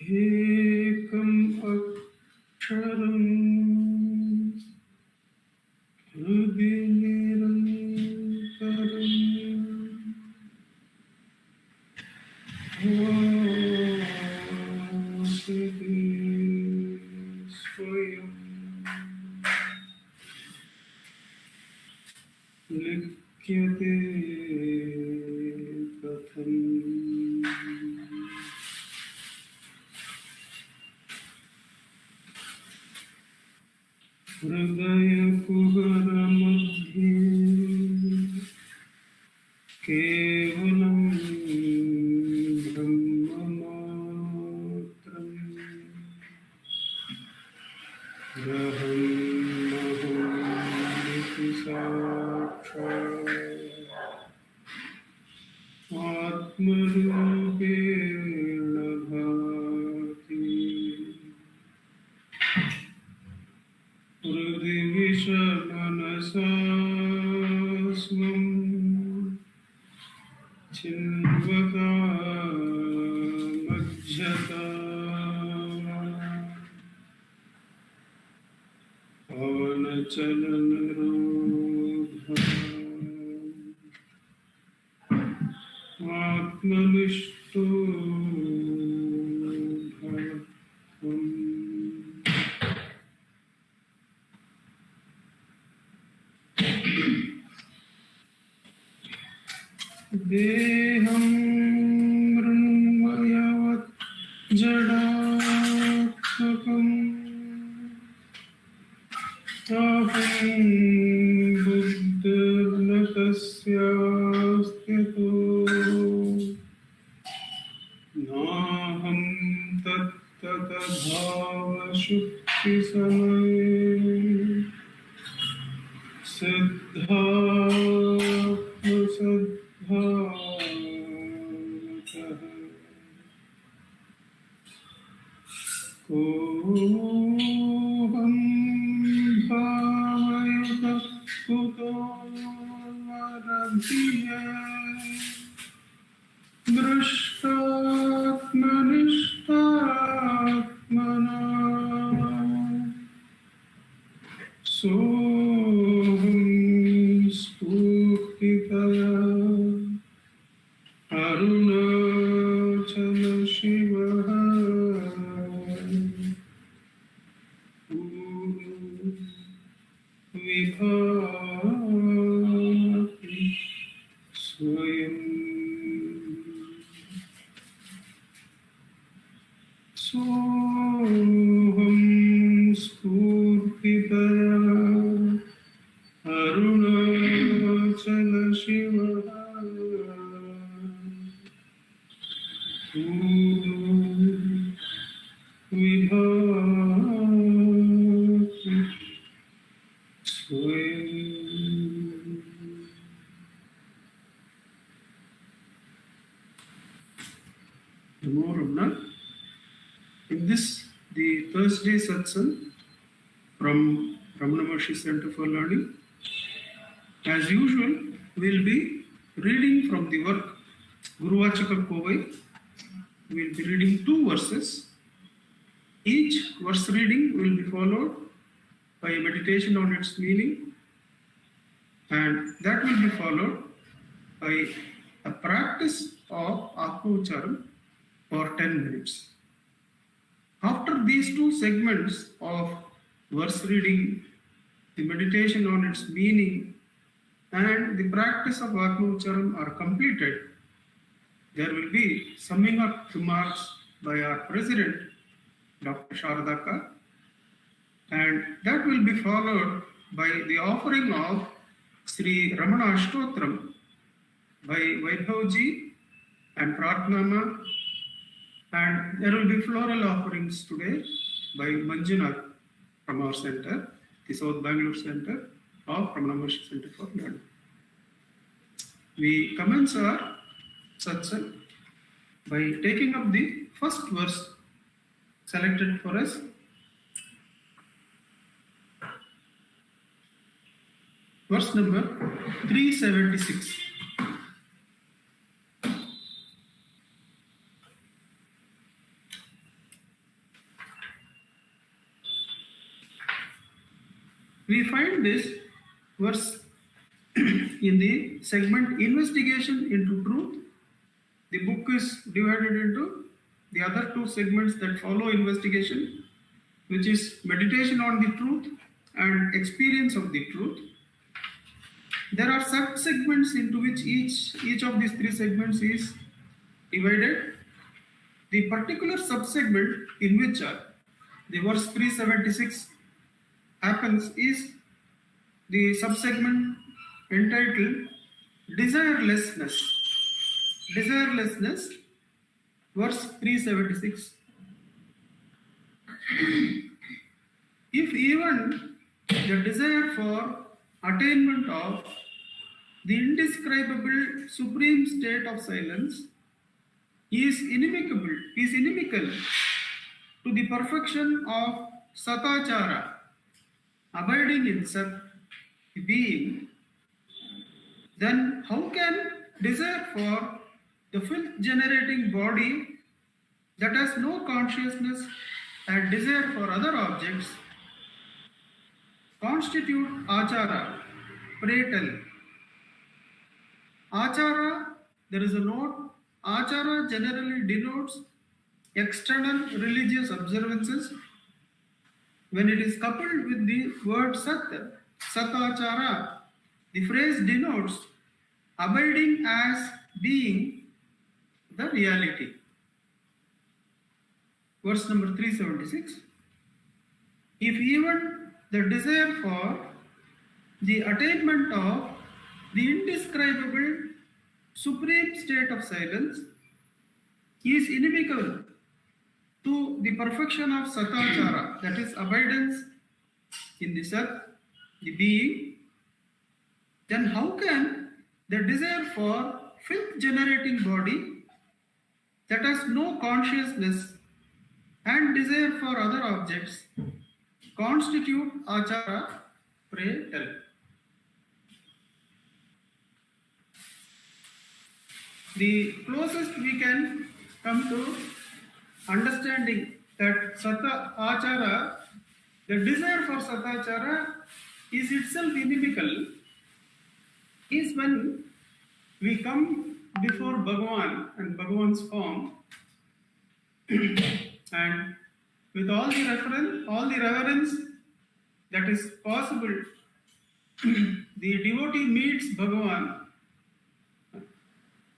एकम अक्षरम हृदि निरंतरम भासते स्वयं लिख्यते कथम् हृदय कुहर मध्ये केवलं ब्रह्ममात्रम् ब्रह्मोऽहमिति साक्षात् आत्मरूपेण भाति हृदि विषमनसा स्वं चिन्वता मज्जता पवनचलनरोधः आत्मनिष्ठो भवत्वम् देहं मृण्मयवत् जडात्मकम् अहं बुद्धिर्न तस्यास्त्यतो नाहं तत्तदभावशुक्तिसमये सिद्धात्मसद्भावतः कोऽहं भावयुतः कुतो वरभिः दृष्टात्मनिष्ठात्मना सोऽहं स्फूर्तितया अरुणाचल शिवः विभाति स्वयं सोऽहं स्फूर्तितया अरुणाचल शिवः विभाति स्वयं. Namo Ramana. In this, the Thursday Satsangh from Ramanacentre Center for Learning, as usual, we'll be reading from the work Guruvachaka Kovai. We'll be reading 2 verses. Each verse reading will be followed by a meditation on its meaning, and that will be followed by a practice of Atma Ucharan for 10 minutes. After these 2 segments of verse reading, the meditation on its meaning, and the practice of Atma Ucharan are completed, there will be summing up remarks by our President, Dr. Sharadaka, and that will be followed by the offering of Sri Ramana Ashtotram by Vaibhavji and Pratnama, and there will be floral offerings today by Manjunath from our center, the South Bangalore Center of Ramanacentre Center for Learning. We commence our satsang by taking up the first verse selected for us. Verse number 376. We find this verse in the segment Investigation into Truth. The book is divided into the other two segments that follow investigation, which is meditation on the truth and experience of the truth. There are sub-segments into which each of these three segments is divided. The particular sub-segment in which the verse 376 happens is the sub-segment entitled Desirelessness. Desirelessness, verse 376. If even the desire for attainment of the indescribable supreme state of silence is inimical to the perfection of satachara, abiding in Sat, the being, then how can desire for the filth-generating body that has no consciousness and desire for other objects constitute achara? Pray tell. Achara, there is a note. Achara generally denotes external religious observances. When it is coupled with the word sat, satachara, the phrase denotes abiding as being the reality. Verse number 376. If even the desire for the attainment of the indescribable supreme state of silence is inimical to the perfection of satachara, that is abidance in the Sat, the being, then how can the desire for filth-generating body that has no consciousness and desire for other objects constitute achara? Pray tell. The closest we can come to understanding that Sata Achara, the desire for Satachara is itself inimical, is when we come before Bhagavan and Bhagavan's form and with all the reverence that is possible, the devotee meets Bhagavan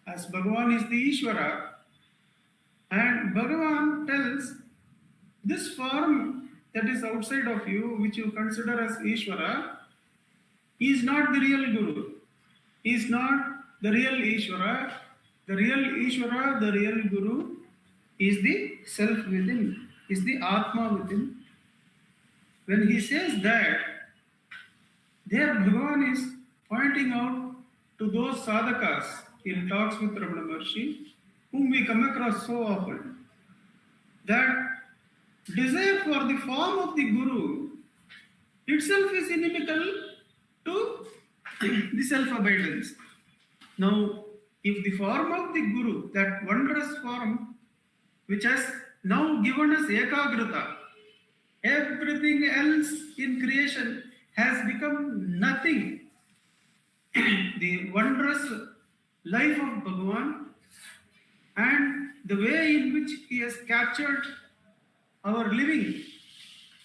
as Bhagavan is the Ishvara, and Bhagavan tells this form that is outside of you, which you consider as Ishvara, is not the real Guru, is not the real Ishvara. The real Ishvara, the real Guru, is the self within, is the Atma within. When he says that, there Bhagavan is pointing out to those sadhakas in talks with Ramana Maharshi, whom we come across so often, that desire for the form of the Guru itself is inimical to the self-abidance. Now, if the form of the Guru, that wondrous form which has now given us ekagrata, everything else in creation has become nothing. The wondrous life of Bhagavan and the way in which he has captured our living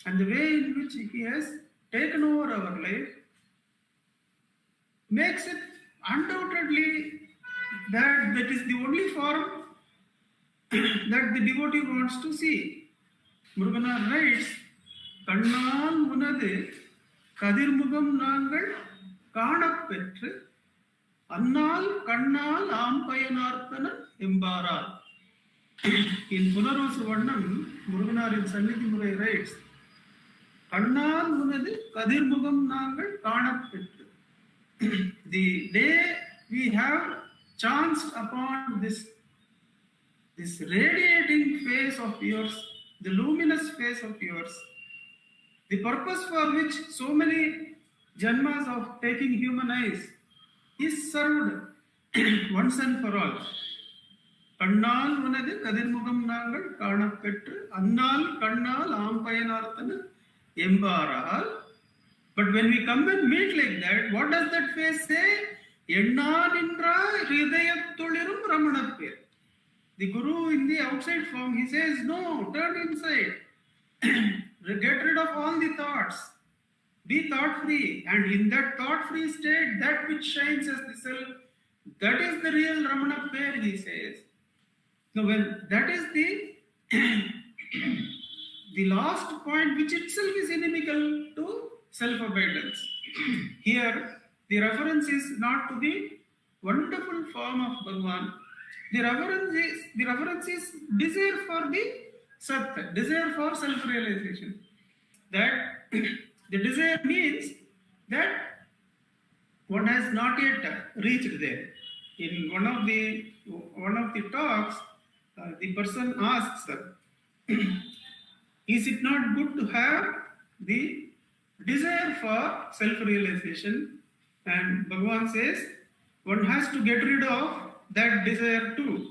and the way in which he has taken over our life makes it undoubtedly that is the only form that the devotee wants to see. Muruganar writes, Kannal munade kadirmugam nangal kaanappetru annal kannal aampayanarthana embara. In Punarasu Varnam, Muruganar in Sannidhi Murai writes, Kannal munade kadirmugam nangal kaanappetru. The day we have chanced upon this radiating face of yours, the luminous face of yours, the purpose for which so many janmas of taking human eyes is served once and for all. Kannal unadu kadirmugam nangal kaanappetru annal kannal aampayanarthana embaral. But when we come and meet like that, what does that face say? Ennanindra hridayattulirum Ramanappir. The Guru in the outside form, he says, no, turn inside. Get rid of all the thoughts. Be thought free. And in that thought free state, that which shines as the self, that is the real Ramanappir, he says. Now, when that is the last point, which itself is inimical to self-abidance. Here, the reference is not to the wonderful form of Bhagavan. The reference is desire for the Sat, desire for self-realization. That the desire means that one has not yet reached there. In one of the talks, the person asks, is it not good to have the desire for self-realization? And Bhagavan says, one has to get rid of that desire too.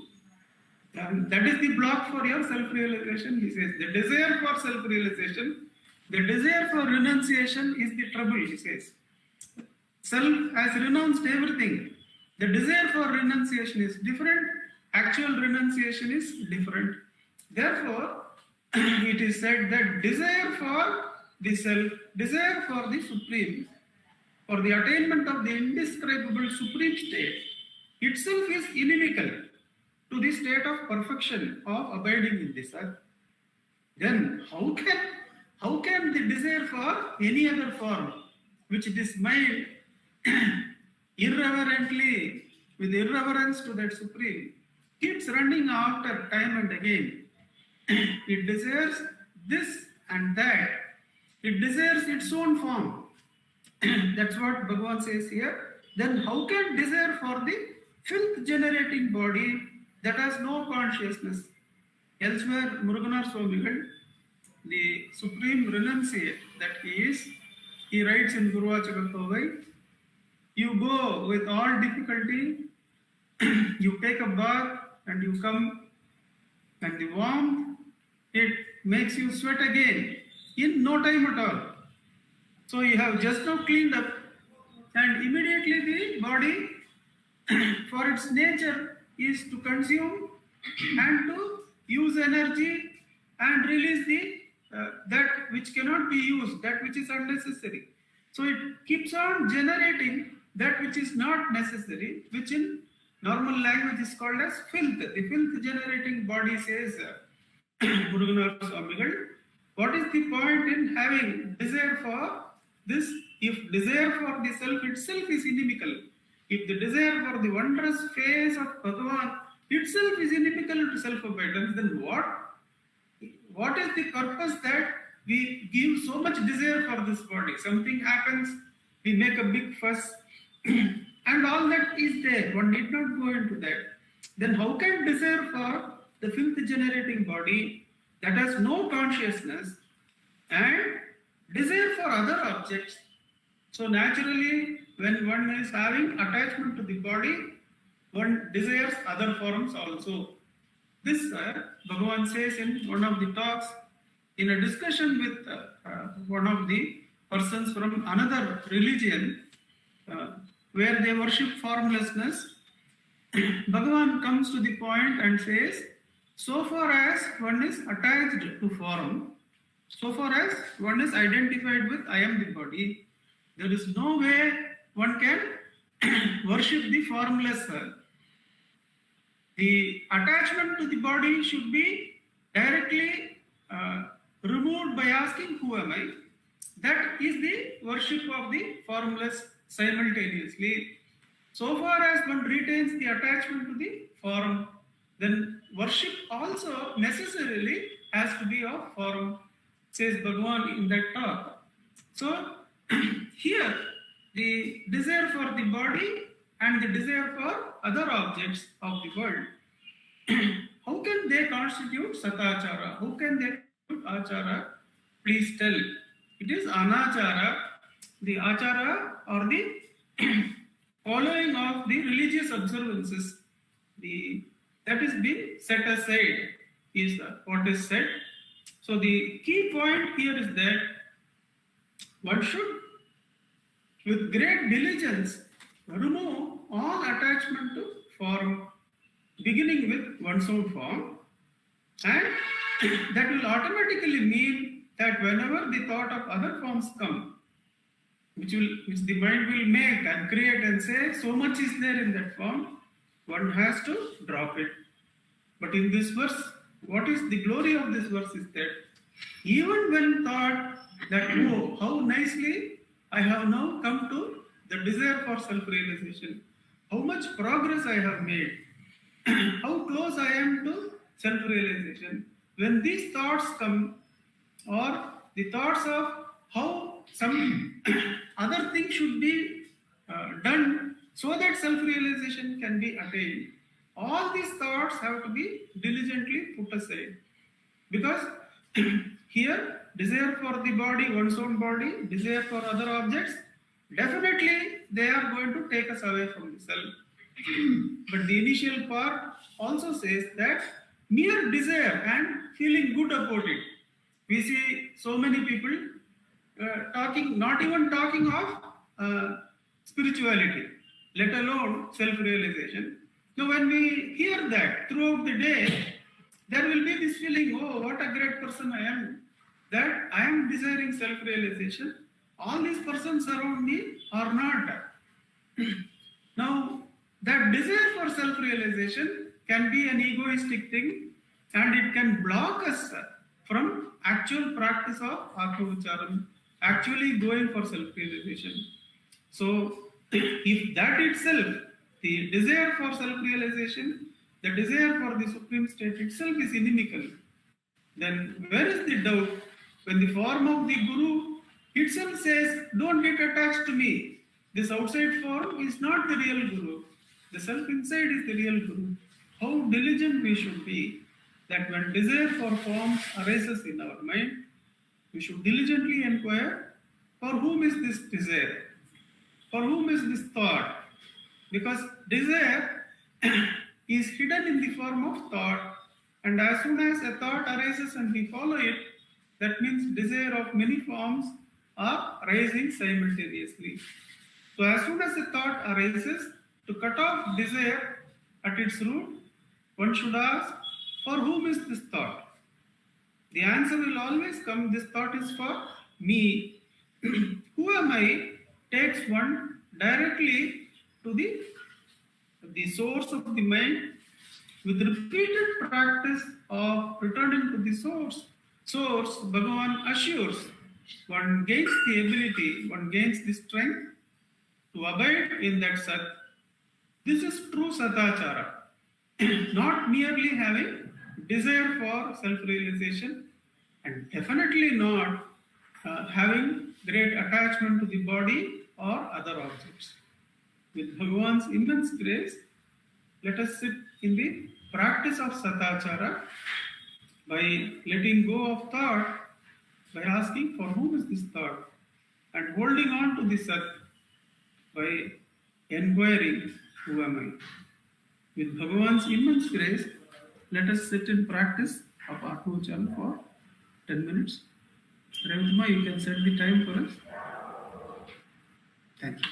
And that is the block for your self-realization. He says, the desire for self-realization, the desire for renunciation is the trouble, he says. Self has renounced everything. The desire for renunciation is different. Actual renunciation is different. Therefore, it is said that desire for the self, desire for the supreme, for the attainment of the indescribable supreme state, itself is inimical to the state of perfection of abiding in this earth. Then how can the desire for any other form, which this mind irreverently, with irreverence to that supreme, keeps running after time and again. It desires this and that. It desires its own form. That's what Bhagavan says here. Then how can desire for the filth generating body that has no consciousness? Elsewhere, Muruganar Swamigal, the supreme renunciate that he is, he writes in Guruvachakatovai, you go with all difficulty, you take a bath and you come, and the warmth, it makes you sweat again in no time at all. So you have just now cleaned up, and immediately the body, for its nature, is to consume and to use energy and release the that which cannot be used, that which is unnecessary. So it keeps on generating that which is not necessary, which in normal language is called as filth. The filth generating body, says Muruganar Swamigal. What is the point in having desire for this, if desire for the self itself is inimical? If the desire for the wondrous face of Bhagavan itself is inimical to self-abidance, then what is the purpose that we give so much desire for this body? Something happens, we make a big fuss, and all that is there. One need not go into that. Then how can desire for the filth-generating body that has no consciousness and desire for other objects? So naturally, when one is having attachment to the body, one desires other forms also. This Bhagavan says in one of the talks, in a discussion with one of the persons from another religion, where they worship formlessness, Bhagavan comes to the point and says, so far as one is attached to form, so far as one is identified with I am the body, there is no way one can worship the formless. The attachment to the body should be directly removed by asking, who am I? That is the worship of the formless simultaneously. So far as one retains the attachment to the form, then worship also necessarily has to be of form, says Bhagavan in that talk. So here, the desire for the body and the desire for other objects of the world, how can they constitute satachara? How can they constitute achara? Please tell. It is anachara. The achara, or the following of the religious observances, that is being set aside, is what is said. So the key point here is that one should with great diligence, remove all attachment to form, beginning with one's own form, and that will automatically mean that whenever the thought of other forms come, which the mind will make and create and say, so much is there in that form, one has to drop it. But in this verse, what is the glory of this verse is that even when thought that, oh, how nicely I have now come to the desire for self-realization, how much progress I have made, how close I am to self-realization. When these thoughts come, or the thoughts of how some other thing should be done so that self-realization can be attained, all these thoughts have to be diligently put aside. Because here, desire for the body, one's own body, desire for other objects, definitely they are going to take us away from the self. But the initial part also says that mere desire and feeling good about it. We see so many people talking, not even talking of spirituality, let alone self-realization. Now, when we hear that throughout the day, there will be this feeling, oh, what a great person I am, that I am desiring self-realization. All these persons around me are not. Now, that desire for self-realization can be an egoistic thing, and it can block us from actual practice of Atma-Vicharam, actually going for self-realization. So, if that itself, the desire for self-realization, the desire for the supreme state itself is inimical, then where is the doubt when the form of the Guru itself says, don't get attached to me. This outside form is not the real Guru. The self inside is the real Guru. How diligent we should be that when desire for forms arises in our mind, we should diligently inquire, for whom is this desire? For whom is this thought? Because desire is hidden in the form of thought, and as soon as a thought arises and we follow it, that means desire of many forms are rising simultaneously. So as soon as a thought arises, to cut off desire at its root, one should ask, for whom is this thought? The answer will always come, this thought is for me. Who am I? Takes one directly to the source of the mind. With repeated practice of returning to the source, Bhagavan assures one gains the ability, one gains the strength to abide in that Sat. This is true Satachara, not merely having desire for self-realization, and definitely not having great attachment to the body or other objects. With Bhagavan's immense grace, let us sit in the practice of Satachara by letting go of thought, by asking for whom is this thought, and holding on to the Sat by inquiring, who am I? With Bhagavan's immense grace, let us sit in practice of Atma-Vicharam for 10 minutes. Ravitma, you can set the time for us. Thank you.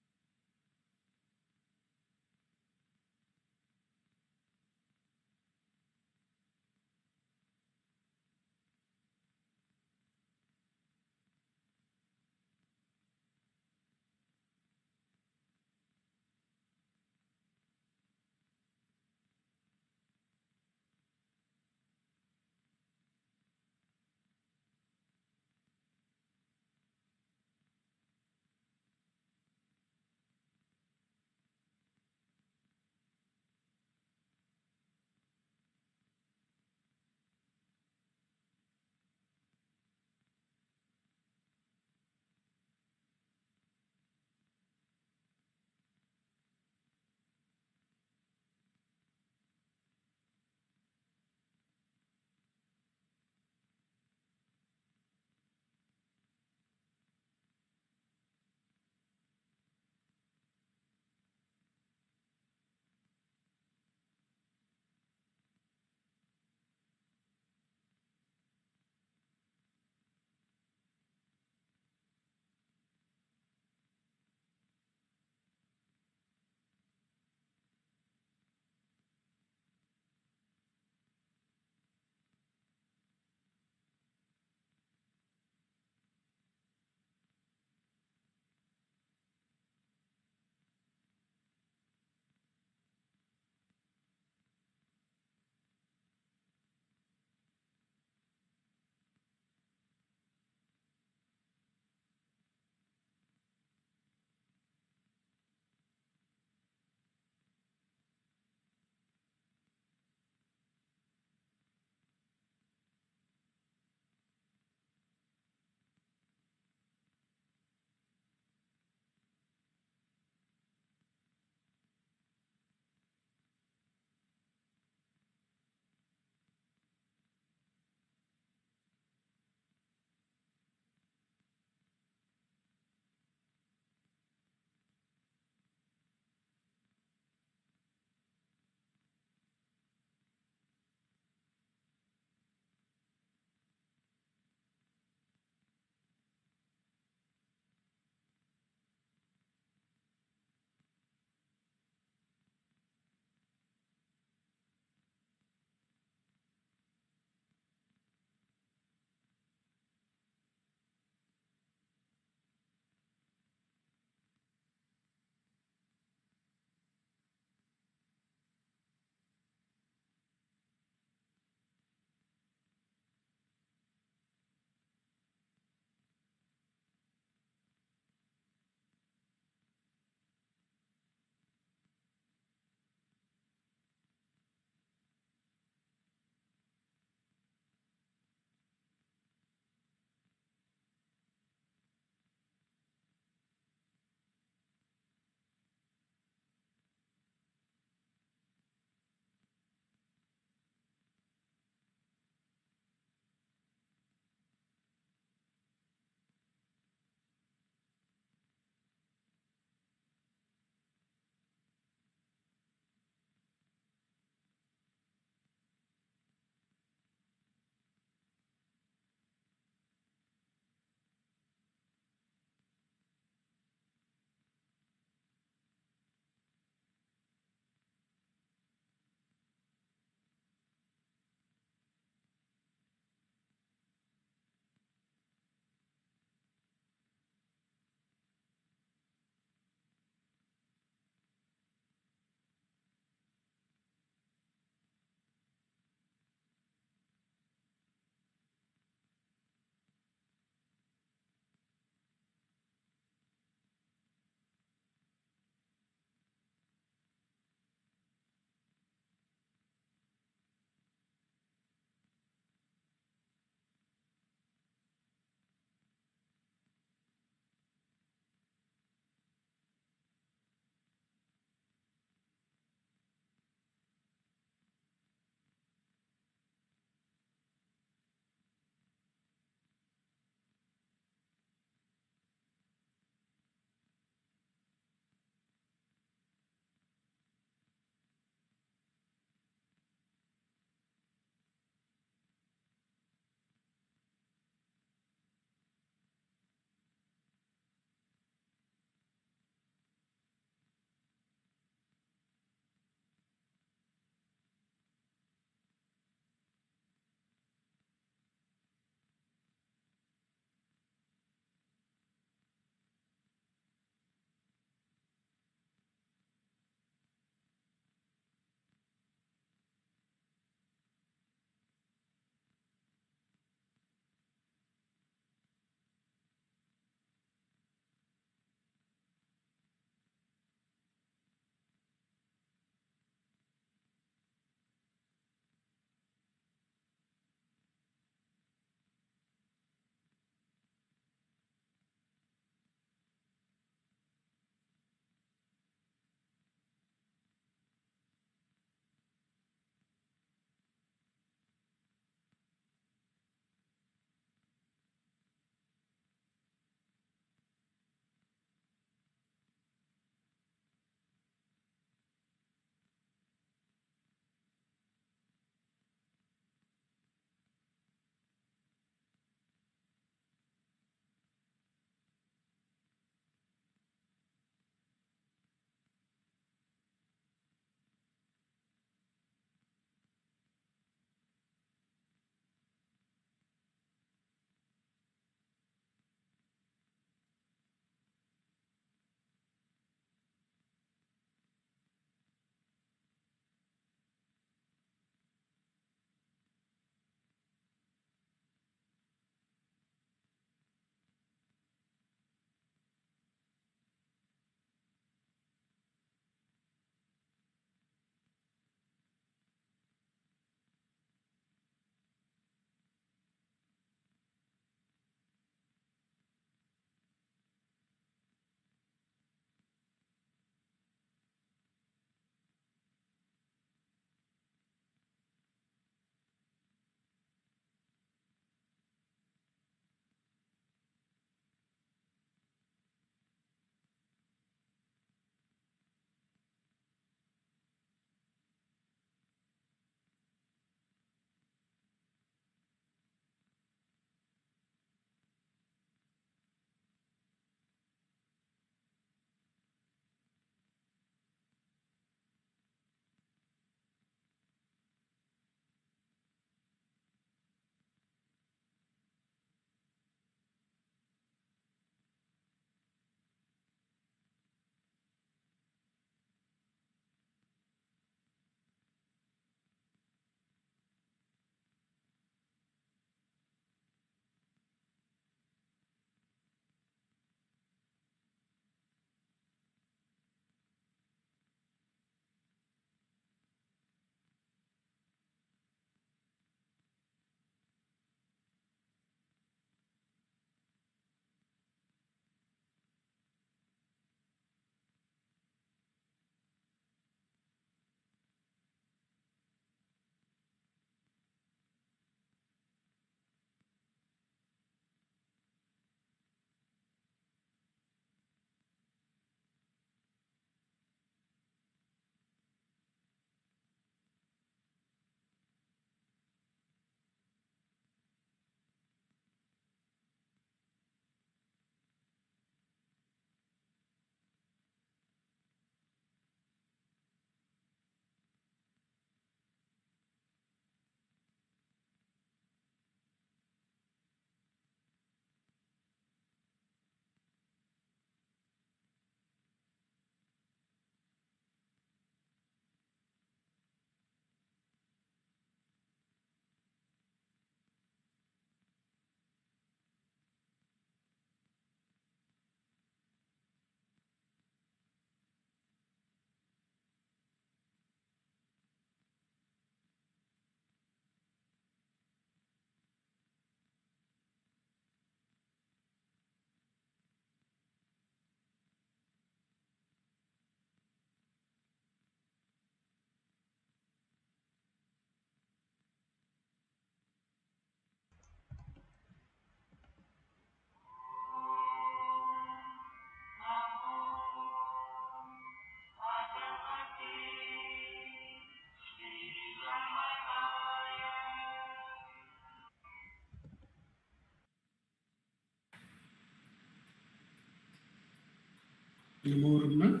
Namo Ramana.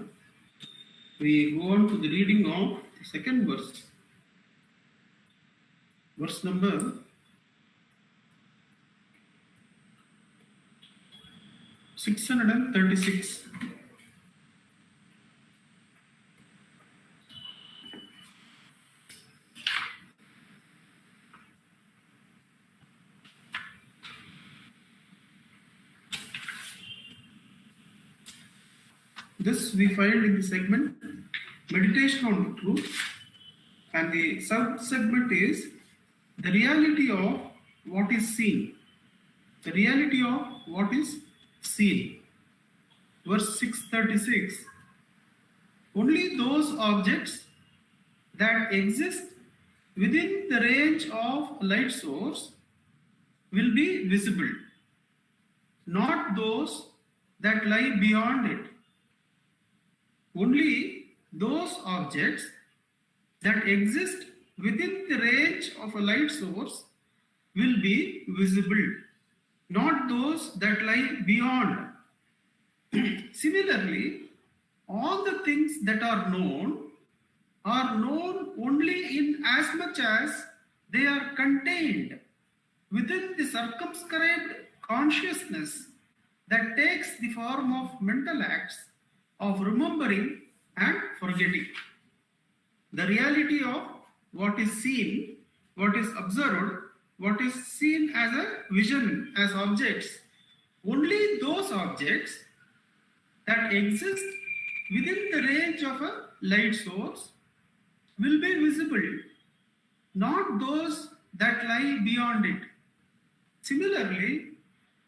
We go on to the reading of the second verse. Verse number 636. This we find in the segment Meditation on the Truth, and the sub-segment is the reality of what is seen. The reality of what is seen. Verse 636. Only those objects that exist within the range of light source will be visible, not those that lie beyond it. Only those objects that exist within the range of a light source will be visible, not those that lie beyond. Similarly, all the things that are known only in as much as they are contained within the circumscribed consciousness that takes the form of mental acts of remembering and forgetting. The reality of what is seen, what is observed, what is seen as a vision, as objects, only those objects that exist within the range of a light source will be visible, not those that lie beyond it. Similarly,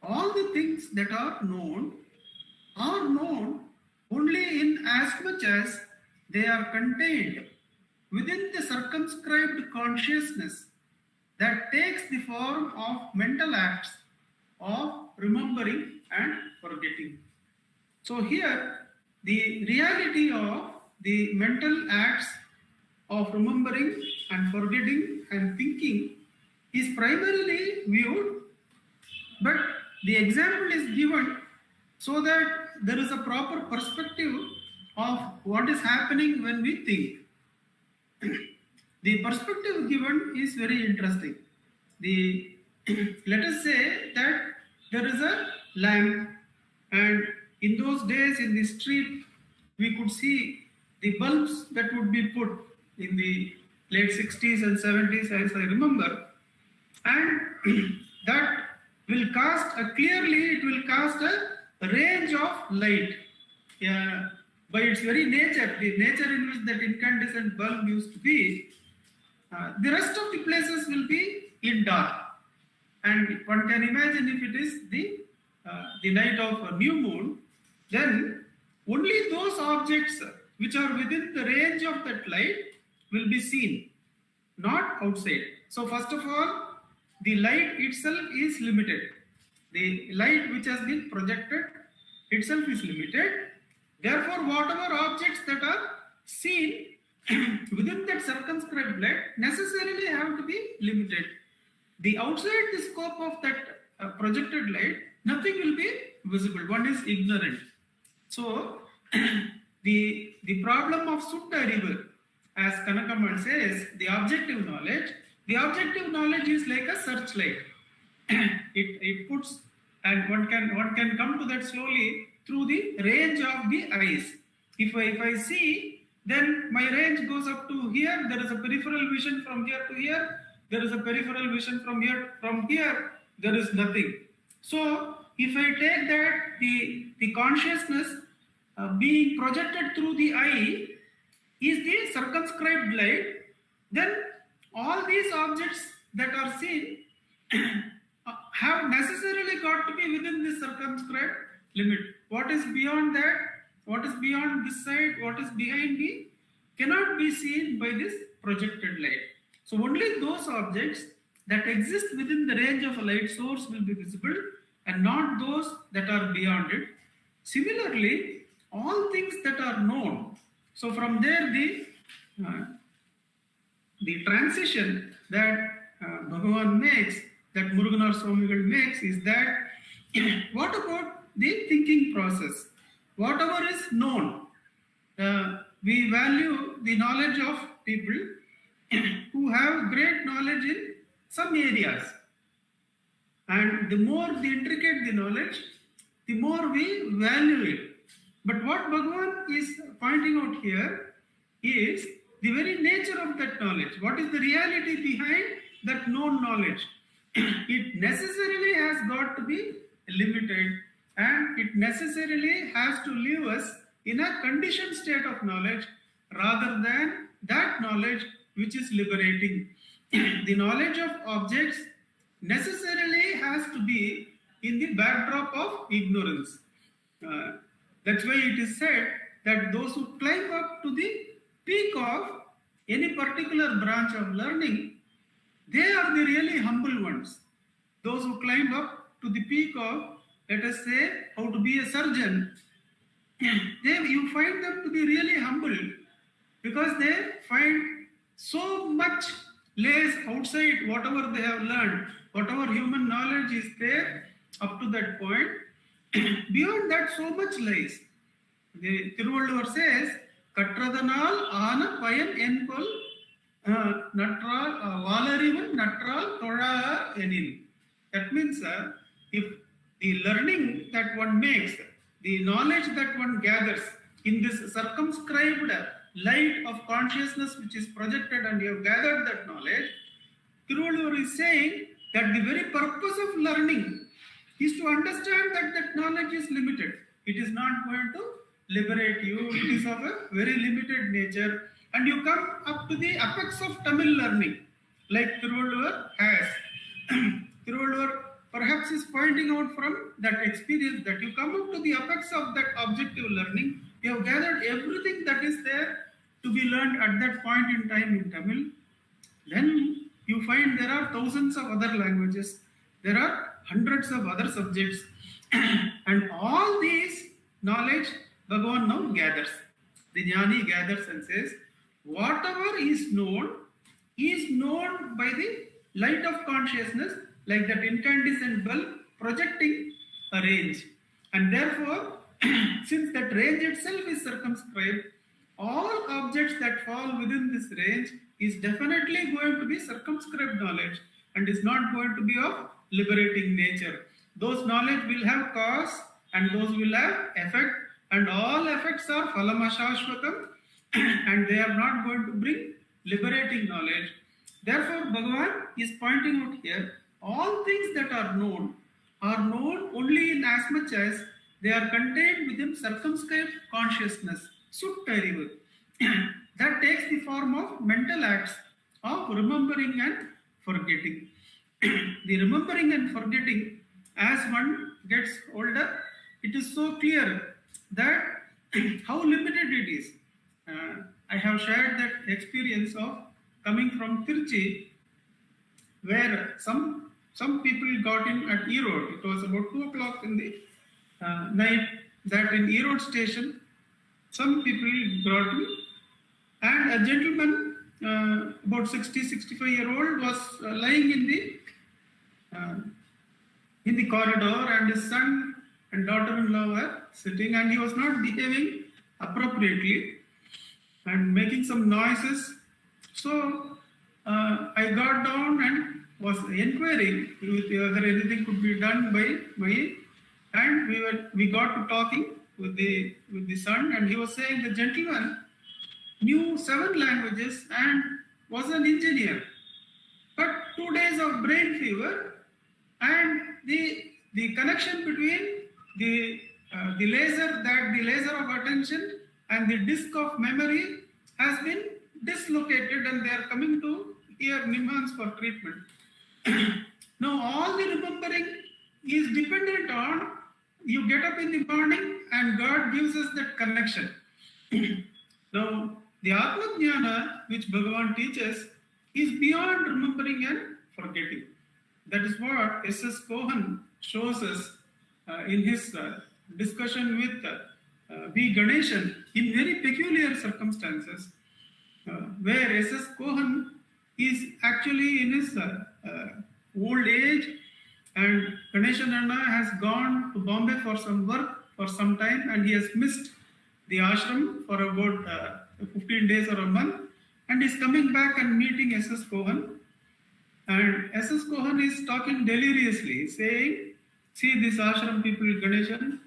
all the things that are known only in as much as they are contained within the circumscribed consciousness that takes the form of mental acts of remembering and forgetting. So here, the reality of the mental acts of remembering and forgetting and thinking is primarily viewed, but the example is given so that there is a proper perspective of what is happening when we think. The perspective given is very interesting. Let us say that there is a lamp, and in those days in the street we could see the bulbs that would be put in the late 60s and 70s, as I remember, and that will cast it will cast a range of light. By its very nature, the nature in which that incandescent bulb used to be, the rest of the places will be in dark. And one can imagine if it is the night of a new moon, then only those objects which are within the range of that light will be seen, not outside. So first of all, the light itself is limited. The light which has been projected itself is limited. Therefore, whatever objects that are seen within that circumscribed light necessarily have to be limited. The outside the scope of that projected light, nothing will be visible. One is ignorant. So, the problem of Sutta river, as Kanakamal says, the objective knowledge is like a searchlight. it puts, and one can come to that slowly through the range of the eyes. If I see, then my range goes up to here. There is a peripheral vision from here to here. There is a peripheral vision from here. There is nothing. So if I take that the consciousness being projected through the eye is the circumscribed light, then all these objects that are seen have necessarily got to be within this circumscribed limit. What is beyond that, what is beyond this side, what is behind me, cannot be seen by this projected light. So only those objects that exist within the range of a light source will be visible, and not those that are beyond it. Similarly, all things that are known. So from there, the transition that Bhagavan makes, that Muruganar Swamigal makes, is that what about the thinking process? whatever is known. We value the knowledge of people who have great knowledge in some areas. And the more the intricate the knowledge, the more we value it. But what Bhagavan is pointing out here is the very nature of that knowledge. What is the reality behind that known knowledge? It necessarily has got to be limited, and it necessarily has to leave us in a conditioned state of knowledge rather than that knowledge which is liberating. The knowledge of objects necessarily has to be in the backdrop of ignorance. That's why it is said that those who climb up to the peak of any particular branch of learning, they are the really humble ones. Those who climb up to the peak of, let us say, how to be a surgeon, you find them to be really humble because they find so much lays outside whatever they have learned, whatever human knowledge is there up to that point. Beyond that, so much lies. The Thiruvalluvar says, Katradanal Ana Payan Enkol Natral Valarivan Natral Toda Enin. That means if the learning that one makes, the knowledge that one gathers in this circumscribed light of consciousness which is projected and you have gathered that knowledge, Thiruvalluvar is saying that the very purpose of learning is to understand that that knowledge is limited. It is not going to liberate you. It is of a very limited nature. And you come up to the apex of Tamil learning, like Thiruvalluvar has. Thiruvalluvar perhaps is pointing out from that experience that you come up to the apex of that objective learning. You have gathered everything that is there to be learned at that point in time in Tamil. Then you find there are thousands of other languages. There are hundreds of other subjects. And all these knowledge Bhagavan now gathers. The Jnani gathers and says, whatever is known by the light of consciousness, like that incandescent bulb projecting a range. And therefore, since that range itself is circumscribed, all objects that fall within this range is definitely going to be circumscribed knowledge and is not going to be of liberating nature. Those knowledge will have cause and those will have effect, and all effects are phalamashashvatam and they are not going to bring liberating knowledge. Therefore, Bhagavan is pointing out here, all things that are known only in as much as they are contained within circumscribed consciousness. Suttarivu. That takes the form of mental acts of remembering and forgetting. The remembering and forgetting, as one gets older, it is so clear that how limited it is. I have shared that experience of coming from Tirchi, where some people got in at Erode. It was about 2 o'clock in the night that in Erode station, some people brought me, and a gentleman, about 60-65-year-old, was lying in the corridor, and his son and daughter-in-law were sitting, and he was not behaving appropriately and making some noises. So I got down and was inquiring whether anything could be done by me, and we got to talking with the son, and he was saying the gentleman knew 7 languages and was an engineer, but 2 days of brain fever, and the connection between the laser of attention and the disc of memory has been dislocated, and they are coming to here Nimhans for treatment. Now all the remembering is dependent on you get up in the morning and God gives us that connection. Now the Atma Jnana which Bhagavan teaches is beyond remembering and forgetting. That is what S.S. Cohen shows us in his discussion with B. Ganeshan in very peculiar circumstances, where S.S. Cohen is actually in his old age, and Ganeshan Anna has gone to Bombay for some work, for some time and he has missed the ashram for about 15 days or a month, and is coming back and meeting S.S. Cohen. And S.S. Cohen is talking deliriously, saying, see this ashram people, Ganeshan,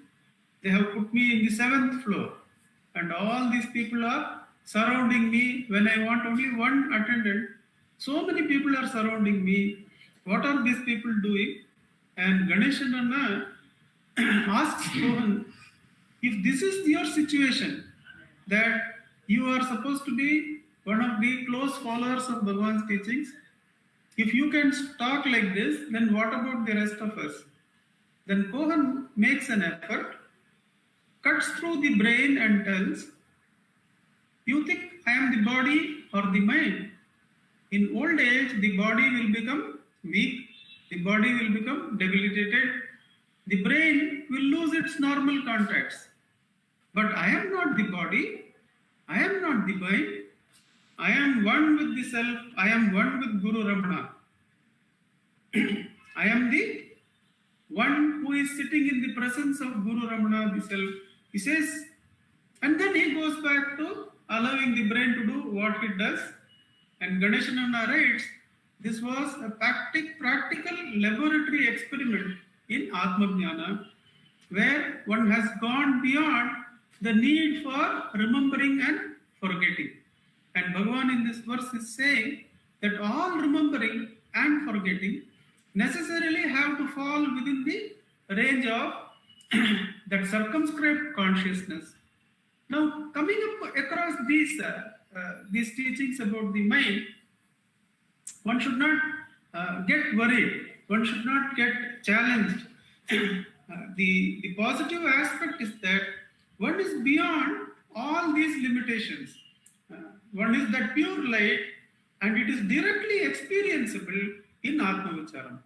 they have put me in the 7th floor and all these people are surrounding me when I want only one attendant. So many people are surrounding me. What are these people doing? And Ganeshan Anna asks Cohen, if this is your situation, that you are supposed to be one of the close followers of Bhagavan's teachings, if you can talk like this, then what about the rest of us? Then Cohen makes an effort, cuts through the brain and tells, you think I am the body or the mind? In old age, the body will become weak, the body will become debilitated, the brain will lose its normal contacts. But I am not the body, I am not the mind, I am one with the self, I am one with Guru Ramana. I am the one who is sitting in the presence of Guru Ramana, the self. He says, and then he goes back to allowing the brain to do what it does. And Ganeshanana writes, this was a practical laboratory experiment in Atmajnana, where one has gone beyond the need for remembering and forgetting. And Bhagavan in this verse is saying that all remembering and forgetting necessarily have to fall within the range of that circumscribed consciousness. Now, coming up across these teachings about the mind, one should not get worried. One should not get challenged. The positive aspect is that one is beyond all these limitations. One is that pure light, and it is directly experienceable in Atmavicharam.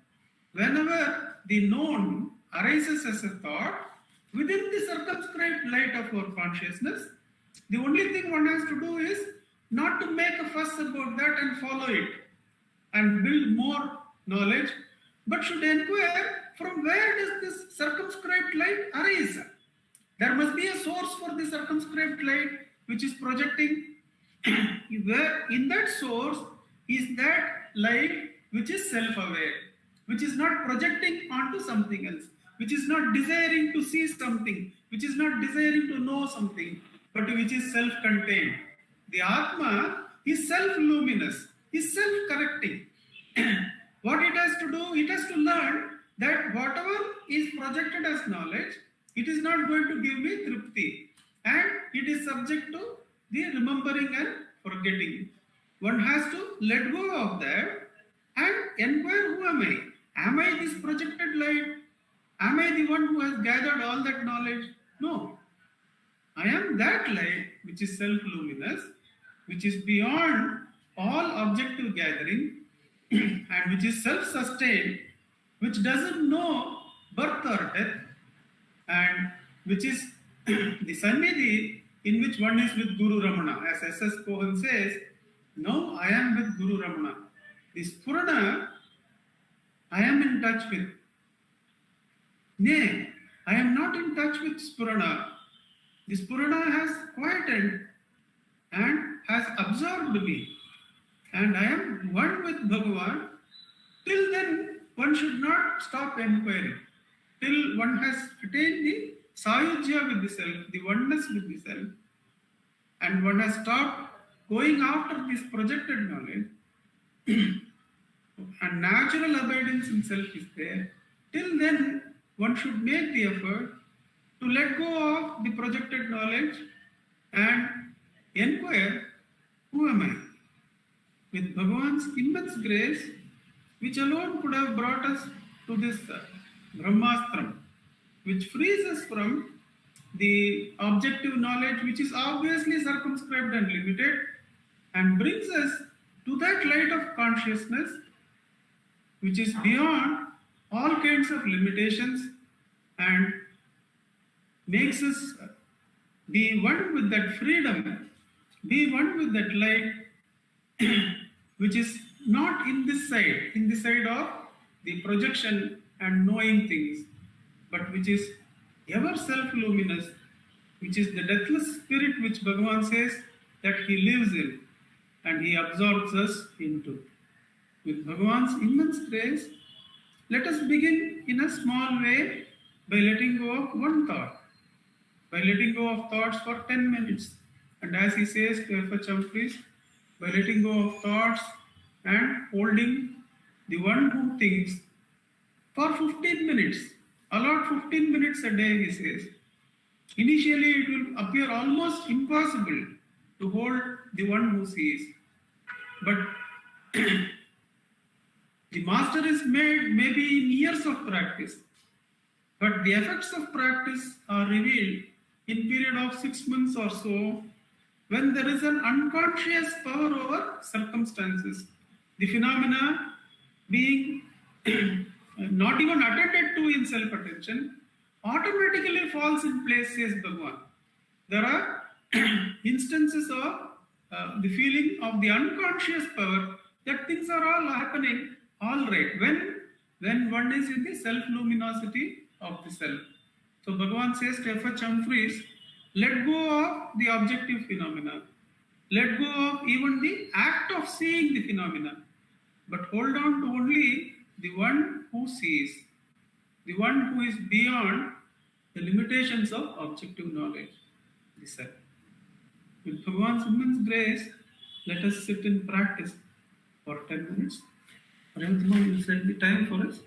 Whenever the known arises as a thought, within the circumscribed light of our consciousness, the only thing one has to do is not to make a fuss about that and follow it and build more knowledge, but should inquire from where does this circumscribed light arise. There must be a source for the circumscribed light which is projecting. Where in that source is that light which is self-aware, which is not projecting onto something else, which is not desiring to see something, which is not desiring to know something, but which is self-contained. The Atma is self-luminous, is self-correcting. What it has to do, it has to learn that whatever is projected as knowledge, it is not going to give me tripti, and it is subject to the remembering and forgetting. One has to let go of that and inquire, who am I? Am I this projected light? Am I the one who has gathered all that knowledge? No. I am that light which is self-luminous, which is beyond all objective gathering and which is self-sustained, which doesn't know birth or death, and which is the Sannidhi in which one is with Guru Ramana. As S.S. Cohen says, now I am with Guru Ramana. This Purana I am in touch with. Nay, I am not in touch with Spurana. This Purana has quieted and has absorbed me. And I am one with Bhagavan. Till then, one should not stop inquiring. Till one has attained the Sayujya with the self, the oneness with the self, and one has stopped going after this projected knowledge, and natural abidance in self is there. Till then, one should make the effort to let go of the projected knowledge and inquire, who am I? With Bhagavan's immense grace, which alone could have brought us to this Brahmastram, which frees us from the objective knowledge which is obviously circumscribed and limited, and brings us to that light of consciousness which is beyond all kinds of limitations and makes us be one with that freedom, be one with that light which is not in the side of the projection and knowing things, but which is ever self-luminous, which is the deathless spirit which Bhagavan says that he lives in and he absorbs us into. With Bhagavan's immense grace, let us begin in a small way by letting go of one thought, by letting go of thoughts for 10 minutes. And as he says to F.H. Humphreys, by letting go of thoughts and holding the one who thinks for 15 minutes. Allot 15 minutes a day, he says. Initially, it will appear almost impossible to hold the one who sees. But the master is made maybe in years of practice. But the effects of practice are revealed in period of 6 months or so, when there is an unconscious power over circumstances. The phenomena being not even attended to in self-attention, automatically falls in place, says Bhagavan. There are instances of the feeling of the unconscious power that things are all happening all right when one is in the self-luminosity of the self. So Bhagavan says to F.H. Humphreys, let go of the objective phenomena. Let go of even the act of seeing the phenomena. But hold on to only the one who sees, the one who is beyond the limitations of objective knowledge, the self. With Bhagavan's immense grace, let us sit in practice for 10 minutes. Revathi will set the time for us.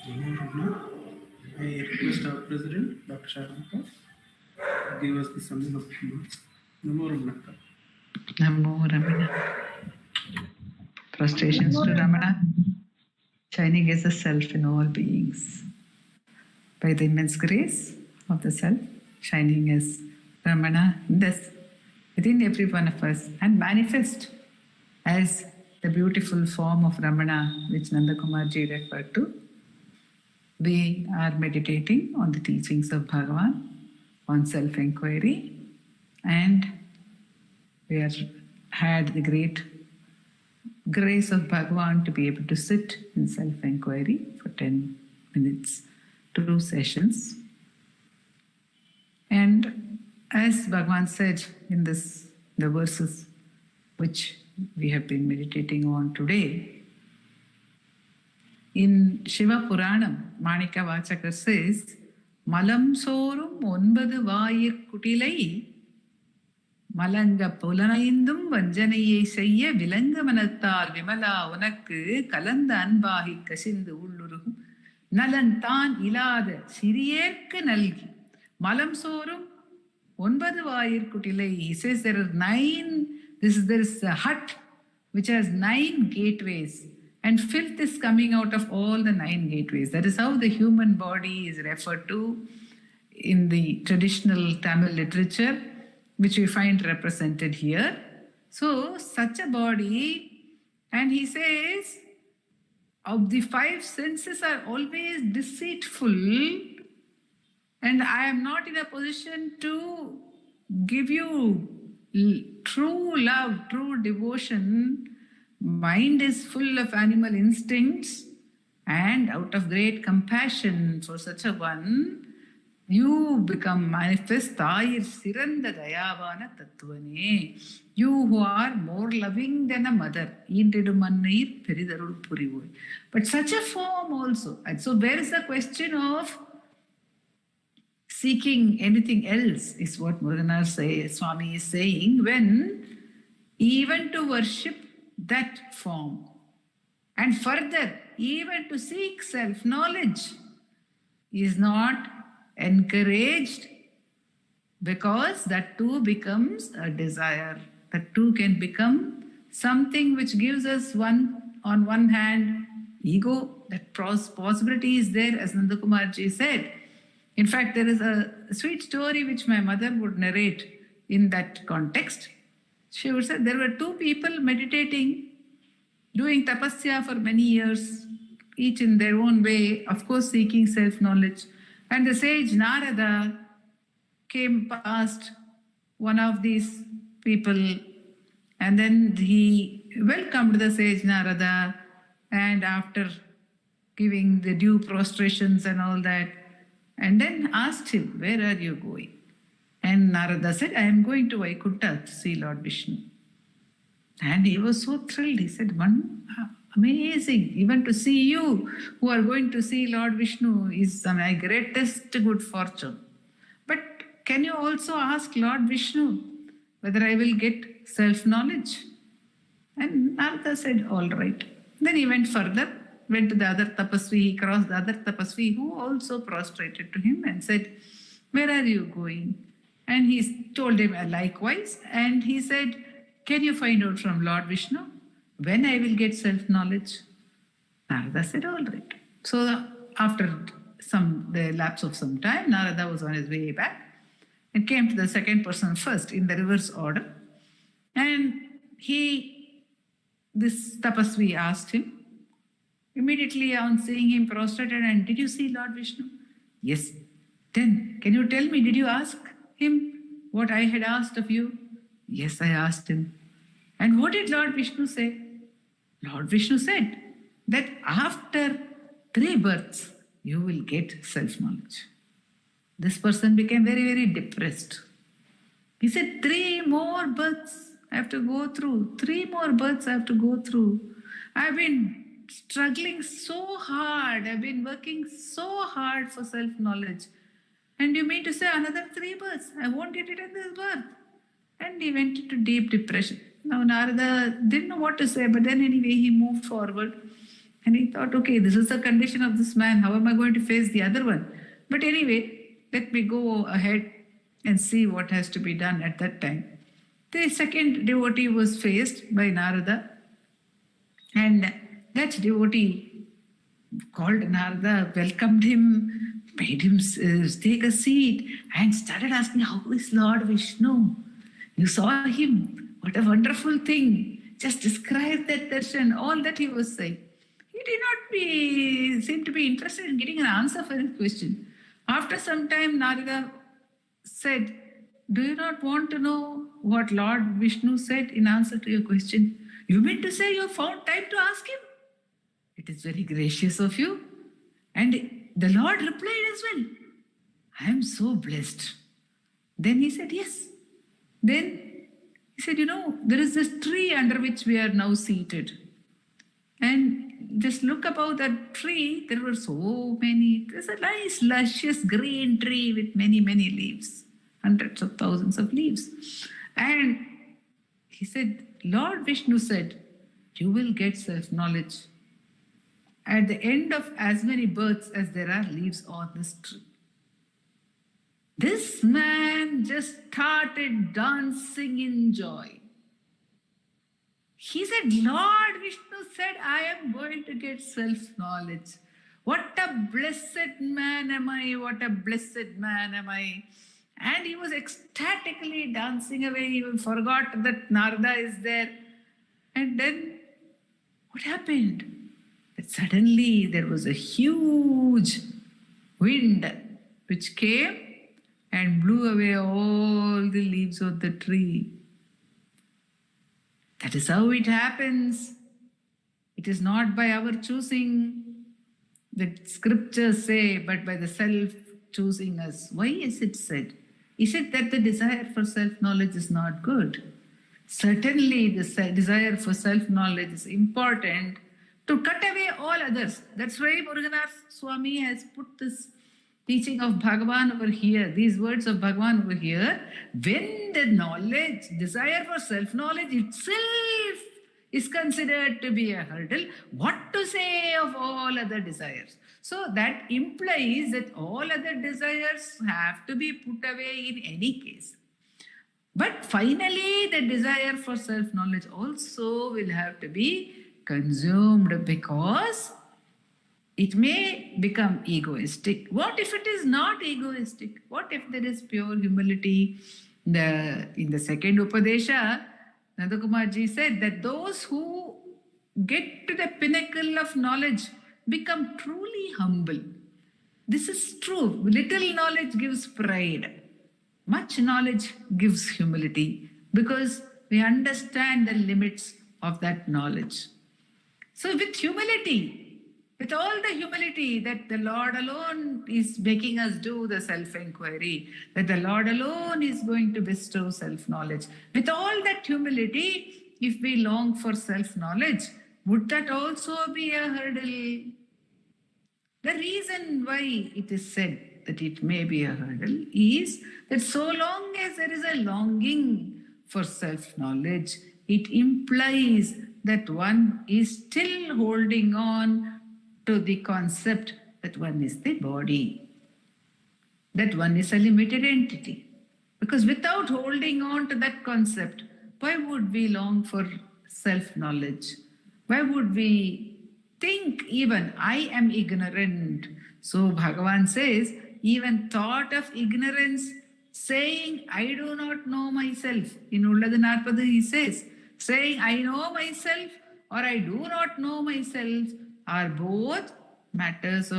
Ramana, I request our President, Dr. Sharanka, to give us the summing of the months. Namo Ramana. Namo Ramana. Prostrations to Ramana, shining as a self in all beings. By the immense grace of the self, shining as Ramana within every one of us, and manifest as the beautiful form of Ramana which Nanda Kumarji referred to. We are meditating on the teachings of Bhagavan, on self-inquiry, and we have had the great grace of Bhagavan to be able to sit in self-inquiry for 10 minutes, 2 sessions. And as Bhagavan said in the verses which we have been meditating on today, in Shiva Puranam, Manika Vachakar says, Malam sorum onbadu vayir kutilai Malanga Polanaindum Vanjanayai Sayya Vilanga Manathal Vimala Unakku Kalanda Anbahi Kasindu Ulluruhum Nalantan Ilada Siriyerku Nalgi Malam Sorum Onbadu Vayir Kutilai. He says there is a hut which has 9 gateways, and filth is coming out of all the 9 gateways. That is how the human body is referred to in the traditional Tamil literature, which we find represented here. So, such a body, and he says, of the 5 senses are always deceitful, and I am not in a position to give you true love, true devotion. Mind is full of animal instincts, and out of great compassion for such a one, you become manifest Tayir Siranda Dayavana Tattvane. You who are more loving than a mother. But such a form also. And so where is the question of seeking anything else, is what Muruganar Swami is saying, when even to worship that form, and further even to seek self-knowledge, is not encouraged, because that too becomes a desire. That too can become something which gives us on one hand ego. That possibility is there, as Nanda Kumarji said. In fact, there is a sweet story which my mother would narrate in that context. She would say there were 2 people meditating, doing tapasya for many years, each in their own way, of course seeking self-knowledge. And the sage Narada came past one of these people, and then he welcomed the sage Narada, and after giving the due prostrations and all that, and then asked him, where are you going? And Narada said, I am going to Vaikuntha to see Lord Vishnu. And he was so thrilled. He said, amazing, even to see you who are going to see Lord Vishnu is my greatest good fortune. But can you also ask Lord Vishnu whether I will get self-knowledge? And Narada said, all right. Then he went further, went to the other tapasvi, he crossed the other tapasvi who also prostrated to him and said, where are you going? And he told him likewise, and he said, can you find out from Lord Vishnu when I will get self-knowledge? Narada said, all right. So after the lapse of some time, Narada was on his way back and came to the second person first in the reverse order. And this tapasvi asked him, immediately on seeing him prostrated, and did you see Lord Vishnu? Yes. Then, can you tell me, did you ask him what I had asked of you? Yes, I asked him. And what did Lord Vishnu say? Lord Vishnu said that after 3 births, you will get self-knowledge. This person became very, very depressed. He said, 3 more births I have to go through. 3 more births I have to go through. I've been struggling so hard. I've been working so hard for self-knowledge. And you mean to say another 3 births? I won't get it in this birth. And he went into deep depression. Now Narada didn't know what to say, but then anyway he moved forward. And he thought, okay, this is the condition of this man. How am I going to face the other one? But anyway, let me go ahead and see what has to be done at that time. The second devotee was faced by Narada, and that devotee called Narada, welcomed him, made him take a seat, and started asking, how is Lord Vishnu? You saw him. What a wonderful thing. Just describe that darshan, all that he was saying. He did not seem to be interested in getting an answer for his question. After some time, Narada said, do you not want to know what Lord Vishnu said in answer to your question? You mean to say you have found time to ask him? It is very gracious of you. And the Lord replied as well, I am so blessed. Then he said, yes. Then he said, there is this tree under which we are now seated. And just look above that tree, there were so many. There's a nice, luscious green tree with many, many leaves, hundreds of thousands of leaves. And he said, Lord Vishnu said, you will get self-knowledge at the end of as many births as there are leaves on this tree. This man just started dancing in joy. He said, Lord Vishnu said, I am going to get self-knowledge. What a blessed man am I, what a blessed man am I. And he was ecstatically dancing away. He even forgot that Narada is there. And then what happened? That suddenly there was a huge wind which came and blew away all the leaves of the tree. That is how it happens. It is not by our choosing, the scriptures say, but by the self choosing us. Why is it said? Is it that the desire for self-knowledge is not good? Certainly the desire for self-knowledge is important to cut away all others. That's why Muruganar Swami has put this teaching of Bhagavan over here, these words of Bhagavan over here. When the knowledge, desire for self-knowledge itself is considered to be a hurdle, what to say of all other desires? So that implies that all other desires have to be put away in any case. But finally, the desire for self-knowledge also will have to be consumed, because it may become egoistic. What if it is not egoistic? What if there is pure humility? In the second Upadesha, Nandakumarji said that those who get to the pinnacle of knowledge become truly humble. This is true. Little knowledge gives pride. Much knowledge gives humility, because we understand the limits of that knowledge. So with humility, with all the humility that the Lord alone is making us do the self-inquiry, that the Lord alone is going to bestow self-knowledge, with all that humility, if we long for self-knowledge, would that also be a hurdle? The reason why it is said that it may be a hurdle is that so long as there is a longing for self-knowledge, it implies that one is still holding on to the concept that one is the body, that one is a limited entity. Because without holding on to that concept, why would we long for self-knowledge? Why would we think even I am ignorant? So Bhagavan says, even thought of ignorance, saying I do not know myself. In Ulladu Narpadu he says, saying I know myself or I do not know myself are both matters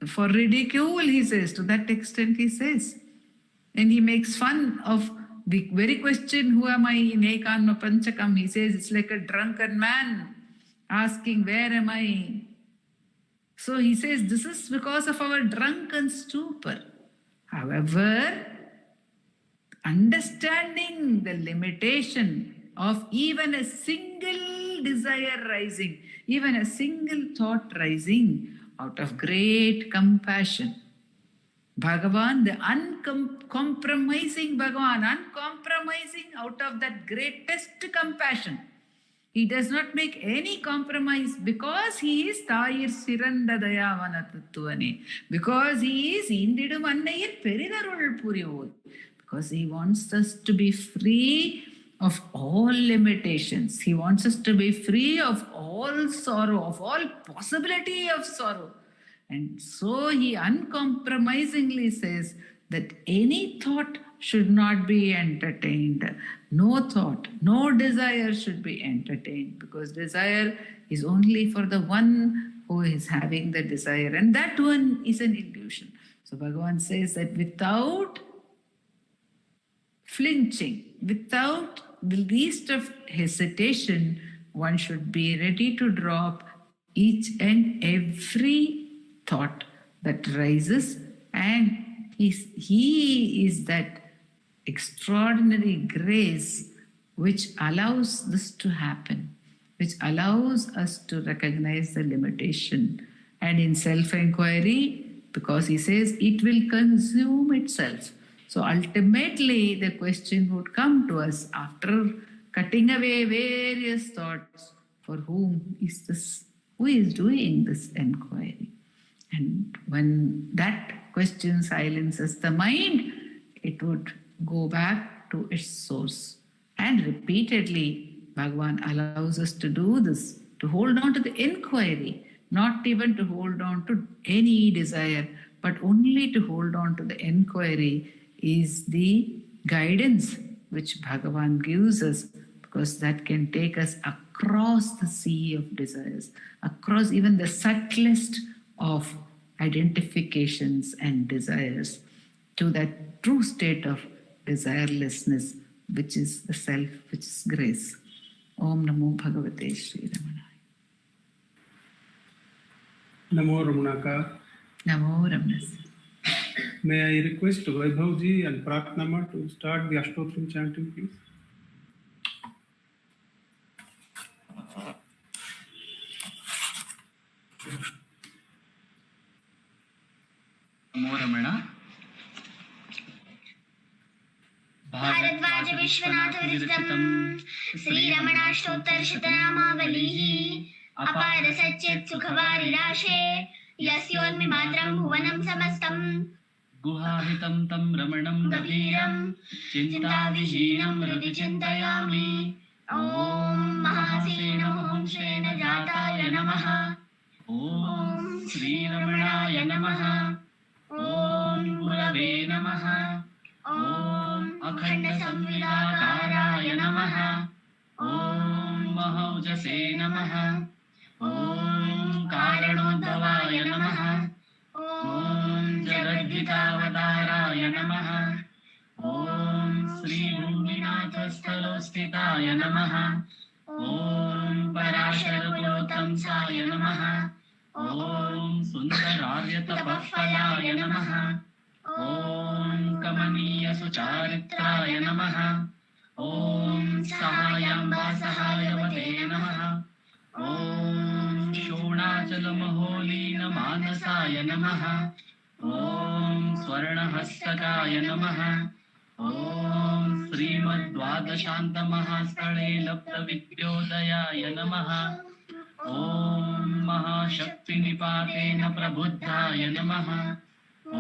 for ridicule, he says. To that extent he says. And he makes fun of the very question, who am I in Ekanma Panchakam? He says it's like a drunken man asking, where am I? So he says this is because of our drunken stupor. However, understanding the limitation of even a single desire rising, even a single thought rising out of great compassion. Bhagavan, the uncompromising Bhagavan, uncompromising out of that greatest compassion, He does not make any compromise because he is Tayir Sirandadayavanatattuvane. Because he is Indidum Annayir Peridarul Puriyod. Because he wants us to be free of all limitations. He wants us to be free of all sorrow, of all possibility of sorrow. And so he uncompromisingly says that any thought should not be entertained. No thought, no desire should be entertained, because desire is only for the one who is having the desire, and that one is an illusion. So Bhagavan says that without flinching, without the least of hesitation, one should be ready to drop each and every thought that rises, and he is that extraordinary grace which allows this to happen, which allows us to recognize the limitation. And in self-inquiry, because he says it will consume itself. So ultimately the question would come to us after cutting away various thoughts, for whom is this, who is doing this inquiry? And when that question silences the mind, it would go back to its source. And repeatedly, Bhagavan allows us to do this, to hold on to the inquiry, not even to hold on to any desire, but only to hold on to the inquiry is the guidance which Bhagavan gives us, because that can take us across the sea of desires, across even the subtlest of identifications and desires, to that true state of desirelessness, which is the self, which is grace. Om Namo Bhagavate Sri Ramanaya. Namo Ramanaka. Namo Ramanas. May I request Vaibhavji and Pratnama to start the Ashtotram chanting, please? Namo Ramana. Bhardwaj Vishwanath विरचितम् Shri रमणाष्टोत्तर शतनामावलिः अपार सच्चित् सुखवारिराशे यस्योन्मि मात्रं भुवनं समस्तम् गुहाहितं तं रमणं गभीरं चिन्ताविहीनं हृदि चिन्तयामि ॐ महासेन महंसेन जाताय नमः ॐ श्रीरमणाय नमः ॐ गुरवे नमः ॐ अखण्ड संविदाकाराय नमः ॐ महौजसे नमः ॐ कारणोद्भवाय नमः ॐ जगद्गीतावताराय नमः ॐ श्रीभूमिनाथस्थलोस्थिताय नमः ॐ पराशरपुरोत्तंसाय नमः ॐ सुन्दरार्यतपःफलाय नमः ॐ कमनीयसुचारित्राय नमः ॐ सहायाम्बासहायवते नमः ॐ शोणाचलमहोलीनमानसाय नमः ॐ स्वर्णहस्तकाय नमः ॐ श्रीमद्द्वादशान्तमहास्थले लब्धविद्योदयाय नमः ॐ महाशक्तिनिपातेन प्रबुद्धाय नमः ॐ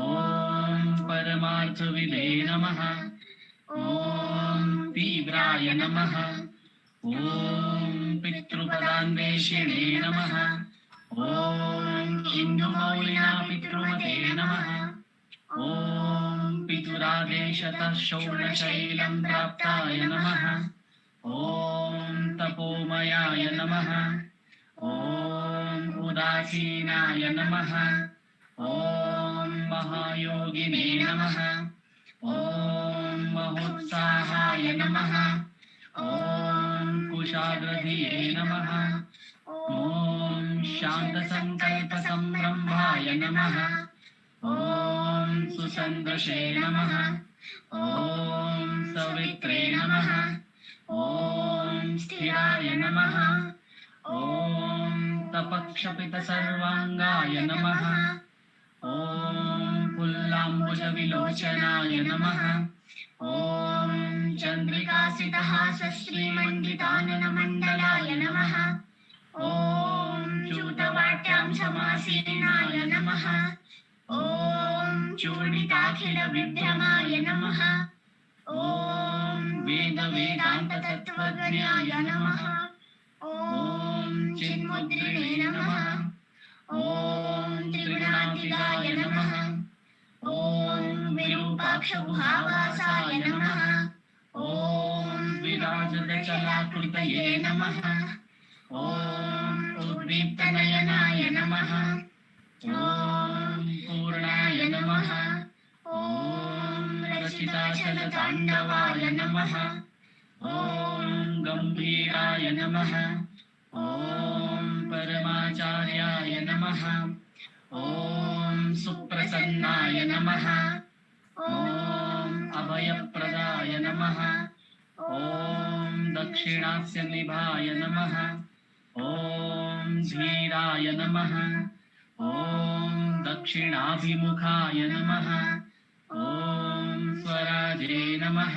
परमार्थविदे नमः ॐ तीव्राय नमः ॐ पितृपदान्वेषिणे नमः ॐ इन्दुमौलिना पितृमते नमः ॐ पितुरादेशतः शौर्णशैलं प्राप्ताय नमः ॐ तपोमयाय नमः ॐ उदासीनाय नमः ॐ महायोगिने नमः ॐ महोत्साहाय नमः ॐ कुशाग्रधिये नमः ॐ शान्तसङ्कल्पसम्रम्भाय नमः ॐ सुसन्दशे नमः ॐ सवित्रे नमः ॐ स्थिराय नमः ॐ तपक्षपितसर्वाङ्गाय नमः ॐ पुल्लाम्बुजविलोचनाय नमः ॐ चन्द्रिकासितहासश्रीमण्डिताननमण्डलाय नमः। ॐ च्यूतवाट्यां समासीनाय नमः। ॐ चूर्णिताखिलविभ्रमाय नमः। ॐ वेदान्ततत्त्वज्ञाय नमः। ॐ चिन्मुद्रिणे नमः। ॐ त्रिगुणातीताय नमः। ॐ विरूपाक्षगुहावासाय नमः। ॐ विराजतचलाकृतये नमः। ॐ उद्दीप्तनयनाय नमः। ॐ पूर्णाय नमः। ॐ रचिताचलताण्डवाय नमः। ॐ गम्भीराय नमः। ॐ परमाचार्याय नमः। ॐ सुप्रसन्नाय नमः। ॐ अभयप्रदाय नमः। ॐ दक्षिणास्यनिभाय नमः। ॐ धीराय नमः। ॐ दक्षिणाभिमुखाय नमः। ॐ स्वराजे नमः।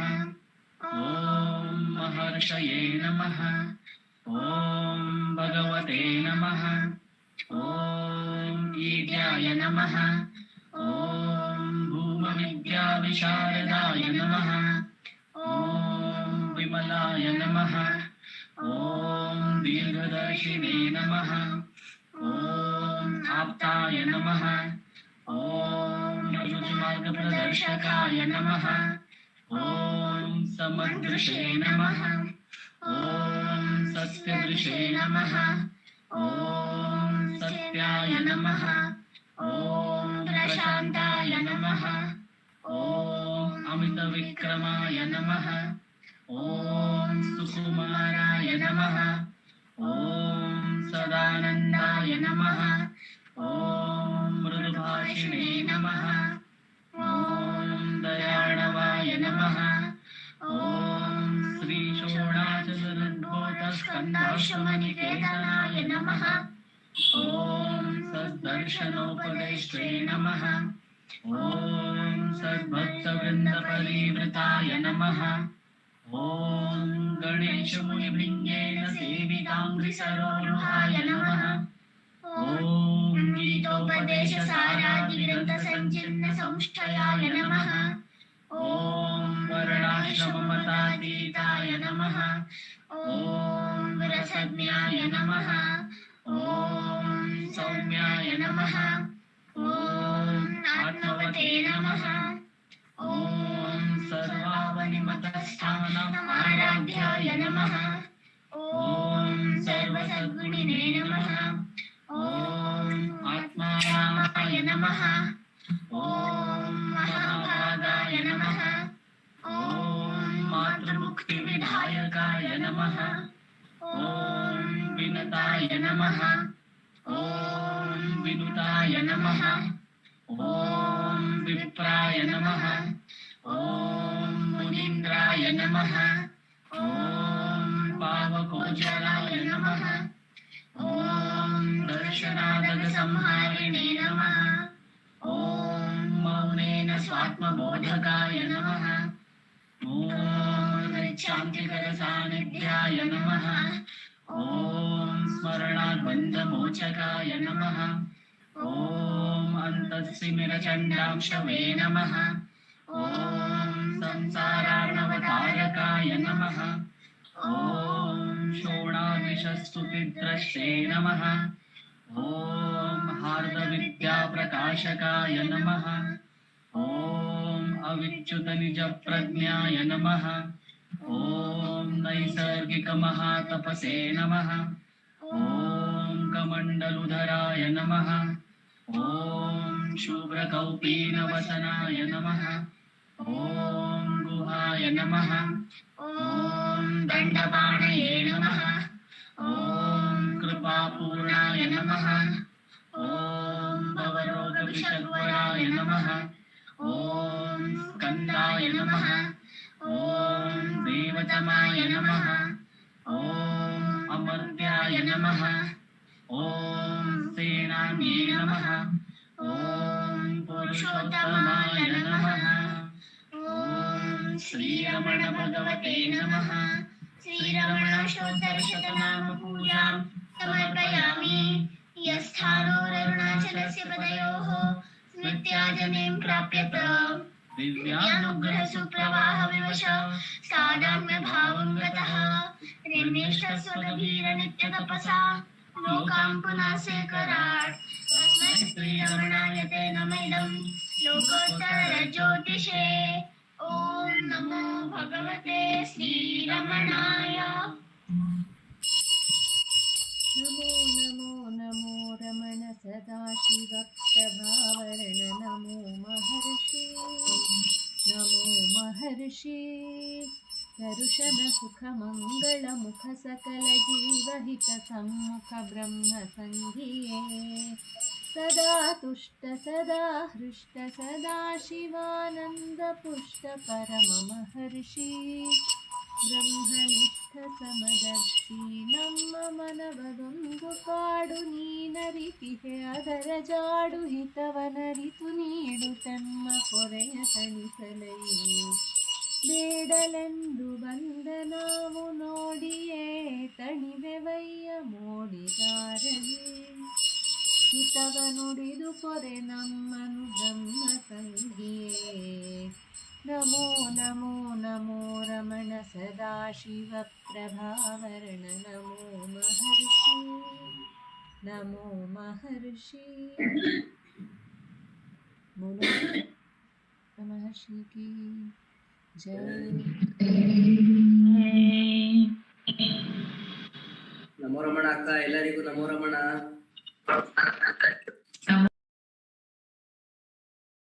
ॐ महर्षये नमः। ॐ भगवते नमः। ॐ ईड्याय नमः। ॐ भूमविद्याविशारदाय नमः। ॐ विमलाय नमः। ॐ दीर्घदर्शिने नमः। ॐ आप्ताय नमः। ॐ ऋजुमार्गप्रदर्शकाय नमः। ॐ समदृशे नमः। ॐ सत्यदृशे नमः। ॐ सत्याय नमः। ॐ प्रशान्ताय नमः। ॐ अमितविक्रमाय नमः। ॐ सुकुमाराय नमः। ॐ सदानन्दाय नमः। ॐ मृदुभाषिणे नमः। ॐ दयाळवाय नमः। ॐ श्रीषोणाचलद्भोतस्कन्धाश्रमनिकेतनाय नमः। ॐ सद्दर्शनोपदेष्ट्रे नमः। ॐ सद्भक्तवृन्दपरिवृताय नमः। ॐ गणेशमुनिभृङ्गेन सेविताङ्घ्रिसरोरुहाय नमः। ॐ गीतोपदेशसारादिग्रन्थसञ्चिन्नसंश्चयाय नमः। ॐ वर्णाश्रममतातीताय नमः। ॐ रसज्ञाय नमः। ॐ सौम्याय नमः। ॐ आत्मवते नमः। ॐ सर्वावनिमतस्थानम् आराध्याय नमः। ॐ सर्वसद्गुणिने नमः। ॐ आत्मारामाय नमः। ॐ महाभागाय नमः। ॐ मातृमुक्तिविधायकाय नमः। ॐ विनताय नमः। ॐ विनुताय नमः। ॐ विप्राय नमः। ॐ मुनीन्द्राय नमः। ॐ पावकोजराय नमः। ॐ दर्शनादगसंहारिणे नमः। ॐ मौनेन स्वात्मबोधकाय नमः। ॐ शान्तिकरसान्निध्याय नमः। ॐ स्मरणाद्बन्धमोचकाय नमः। ॐ अन्तःसिमिरचण्डांशवे नमः। ॐ संसारार्णवतारकाय नमः। ॐ शोणाविषस्तुतिद्रष्टे नमः। ॐ हार्दविद्याप्रकाशकाय नमः। ॐ अविच्युतनिजप्रज्ञाय नमः। ॐ नैसर्गिकमहातपसे नमः। ॐ कमण्डलुधराय नमः। ॐ शुभ्रकौपीनवसनाय नमः। ॐ गुहाय नमः। ॐ दण्डपाणये नमः। ॐ कृपापूर्णाय नमः। ॐ भवरोगविषग्वराय नमः। ॐ स्कन्दाय नमः। ॐ देवतमाय नमः। ॐ अमर्त्याय नमः। ॐ सेनान्ये नमः। ॐ पुरुषोत्तमाय नमः। ॐ श्रीरमण भगवते नमः। श्रीरमणाष्टोत्तरशतनाम पूजां समर्पयामि। यस्थानोररुणाचलस्य पदयोः स्मृत्याजनें प्राप्यत। दिव्यानुग्रहसुप्रवाहविवश सादाम्यभावं गतः। निर्निष्ठस्वगभीरनित्यतपसा लोकान् पुनासे कराट्। तस्मै श्रीरमणाय ते नमैदं लोकोत्तरज्योतिषे। ॐ नमो भगवते श्रीरमणाय। नमो नमो नमो रमण सदाशिव प्रभावरण नमो महर्षि। नमो महर्षि दर्शन सुख मंगल मुख सकल जीवहित सम्मुख ब्रह्म संघिये। सदा तुष्ट सदा हृष्ट सदा शिवानंद पुष्ट परम महर्षि। ಬ್ರಹ್ಮನಿಷ್ಠ ಸಮದರ್ಶಿ ನಮ್ಮ ಮನವದೊಂದು ಕಾಡು ನೀನರಿತಿಹೆ ಅದರ ಜಾಡು ಹಿತವನರಿತು ನೀಡು ತಮ್ಮ ಕೊರೆಯ ತಣಿಸಲೈ. ಬೇಡಲೆಂದು ಬಂದ ನಾವು ನೋಡಿಯೇ ತಣಿವೆವಯ್ಯ ಮೋಡಿದಾರಲಿ. ಹಿತವ ನುಡಿದು ಕೊರೆ ನಮ್ಮನು ಬ್ರಹ್ಮ ಸಂಗಿಯೇ. ನಮೋ ನಮೋ ನಮೋ ರಮಣ ಸದಾಶಿವ ಪ್ರಭಾವರಣ ನಮೋ ಮಹರ್ಷಿ. ನಮೋ ಮಹರ್ಷಿ. बोलो महर्षि की जय. ನಮೋ ರಮಣ ಅಕ್ಕ, ಎಲ್ಲರಿಗೂ ನಮೋ ರಮಣ.